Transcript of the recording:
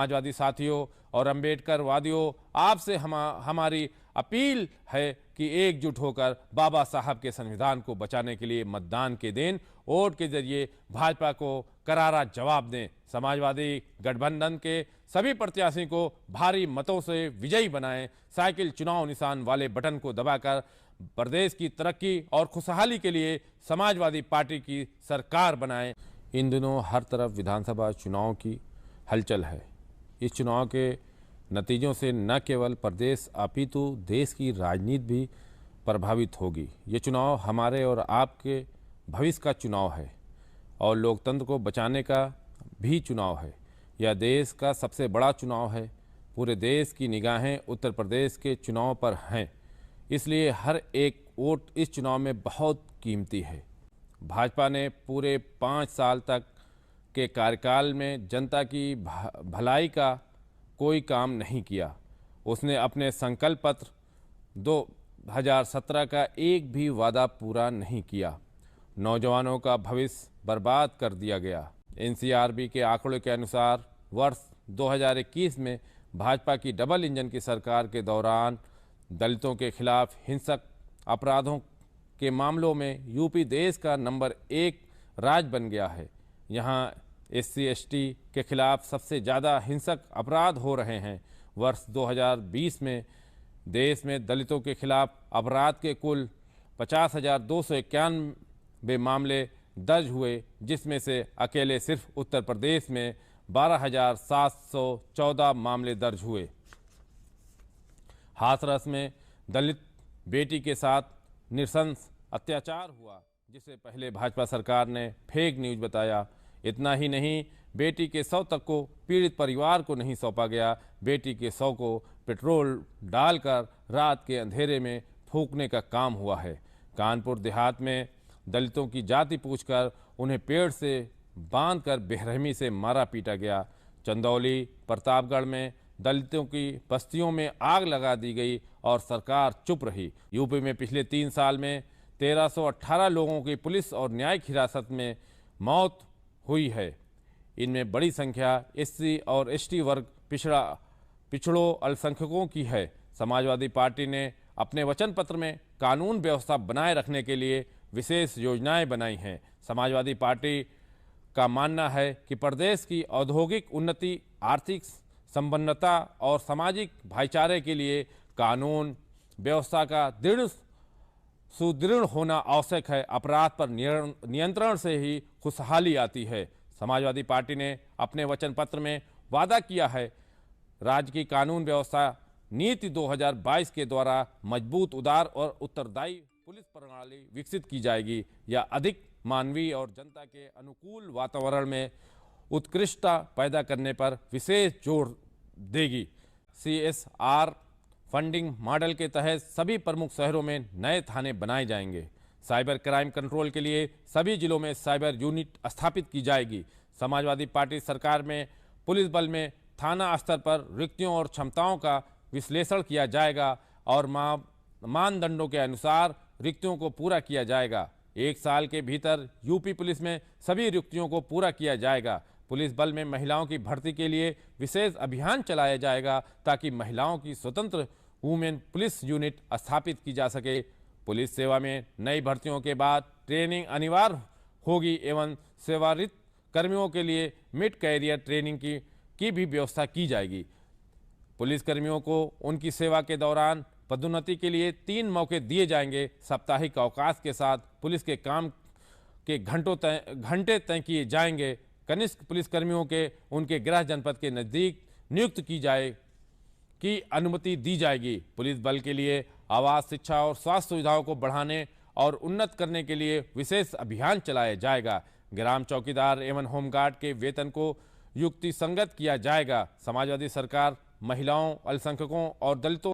समाजवादी साथियों और अम्बेडकर वादियों, आपसे हमारी अपील है कि एकजुट होकर बाबा साहब के संविधान को बचाने के लिए मतदान के दिन वोट के जरिए भाजपा को करारा जवाब दें। समाजवादी गठबंधन के सभी प्रत्याशी को भारी मतों से विजयी बनाएं। साइकिल चुनाव निशान वाले बटन को दबाकर प्रदेश की तरक्की और खुशहाली के लिए समाजवादी पार्टी की सरकार बनाएं। इन दिनों हर तरफ विधानसभा चुनाव की हलचल है। इस चुनाव के नतीजों से न केवल प्रदेश अपितु देश की राजनीति भी प्रभावित होगी। ये चुनाव हमारे और आपके भविष्य का चुनाव है और लोकतंत्र को बचाने का भी चुनाव है। यह देश का सबसे बड़ा चुनाव है। पूरे देश की निगाहें उत्तर प्रदेश के चुनाव पर हैं, इसलिए हर एक वोट इस चुनाव में बहुत कीमती है। भाजपा ने पूरे 5 साल तक के कार्यकाल में जनता की भलाई का कोई काम नहीं किया। उसने अपने संकल्प पत्र 2017 का एक भी वादा पूरा नहीं किया। नौजवानों का भविष्य बर्बाद कर दिया गया। एनसीआरबी के आंकड़ों के अनुसार वर्ष 2021 में भाजपा की डबल इंजन की सरकार के दौरान दलितों के खिलाफ हिंसक अपराधों के मामलों में यूपी देश का नंबर 1 राज्य बन गया है। यहाँ SC/ST के खिलाफ सबसे ज़्यादा हिंसक अपराध हो रहे हैं। वर्ष 2020 में देश में दलितों के खिलाफ अपराध के कुल 50,291 मामले दर्ज हुए, जिसमें से अकेले सिर्फ उत्तर प्रदेश में 12,714 मामले दर्ज हुए। हाथरस में दलित बेटी के साथ नृशंस अत्याचार हुआ, जिसे पहले भाजपा सरकार ने फेक न्यूज बताया। इतना ही नहीं, बेटी के शव तक को पीड़ित परिवार को नहीं सौंपा गया। बेटी के शव को पेट्रोल डालकर रात के अंधेरे में फूंकने का काम हुआ है। कानपुर देहात में दलितों की जाति पूछकर उन्हें पेड़ से बांधकर बेरहमी से मारा पीटा गया। चंदौली प्रतापगढ़ में दलितों की बस्तियों में आग लगा दी गई और सरकार चुप रही। यूपी में पिछले 3 साल में 1318 लोगों की पुलिस और न्यायिक हिरासत में मौत हुई है। इनमें बड़ी संख्या SC और ST वर्ग पिछड़ों अल्पसंख्यकों की है। समाजवादी पार्टी ने अपने वचन पत्र में कानून व्यवस्था बनाए रखने के लिए विशेष योजनाएं बनाई हैं। समाजवादी पार्टी का मानना है कि प्रदेश की औद्योगिक उन्नति, आर्थिक संपन्नता और सामाजिक भाईचारे के लिए कानून व्यवस्था का सुदृढ़ होना आवश्यक है। अपराध पर नियंत्रण से ही खुशहाली आती है। समाजवादी पार्टी ने अपने वचन पत्र में वादा किया है, राज्य की कानून व्यवस्था नीति 2022 के द्वारा मजबूत, उदार और उत्तरदायी पुलिस प्रणाली विकसित की जाएगी। यह अधिक मानवीय और जनता के अनुकूल वातावरण में उत्कृष्टता पैदा करने पर विशेष जोर देगी। CSR फंडिंग मॉडल के तहत सभी प्रमुख शहरों में नए थाने बनाए जाएंगे। साइबर क्राइम कंट्रोल के लिए सभी जिलों में साइबर यूनिट स्थापित की जाएगी। समाजवादी पार्टी सरकार में पुलिस बल में थाना स्तर पर रिक्तियों और क्षमताओं का विश्लेषण किया जाएगा और मानदंडों के अनुसार रिक्तियों को पूरा किया जाएगा। 1 साल के भीतर यूपी पुलिस में सभी रिक्तियों को पूरा किया जाएगा। पुलिस बल में महिलाओं की भर्ती के लिए विशेष अभियान चलाया जाएगा ताकि महिलाओं की स्वतंत्र वुमेन पुलिस यूनिट स्थापित की जा सके। पुलिस सेवा में नई भर्तियों के बाद ट्रेनिंग अनिवार्य होगी एवं सेवारत कर्मियों के लिए मिड कैरियर ट्रेनिंग की भी व्यवस्था की जाएगी। पुलिस कर्मियों को उनकी सेवा के दौरान पदोन्नति के लिए 3 मौके दिए जाएंगे। साप्ताहिक अवकाश के साथ पुलिस के काम के घंटे तय किए जाएंगे। कनिष्ठ पुलिसकर्मियों के उनके गृह जनपद के नज़दीक नियुक्त की अनुमति दी जाएगी। पुलिस बल के लिए आवास, शिक्षा और स्वास्थ्य सुविधाओं को बढ़ाने और उन्नत करने के लिए विशेष अभियान चलाया जाएगा। ग्राम चौकीदार एवं होमगार्ड के वेतन को युक्तिसंगत किया जाएगा। समाजवादी सरकार महिलाओं, अल्पसंख्यकों और दलितों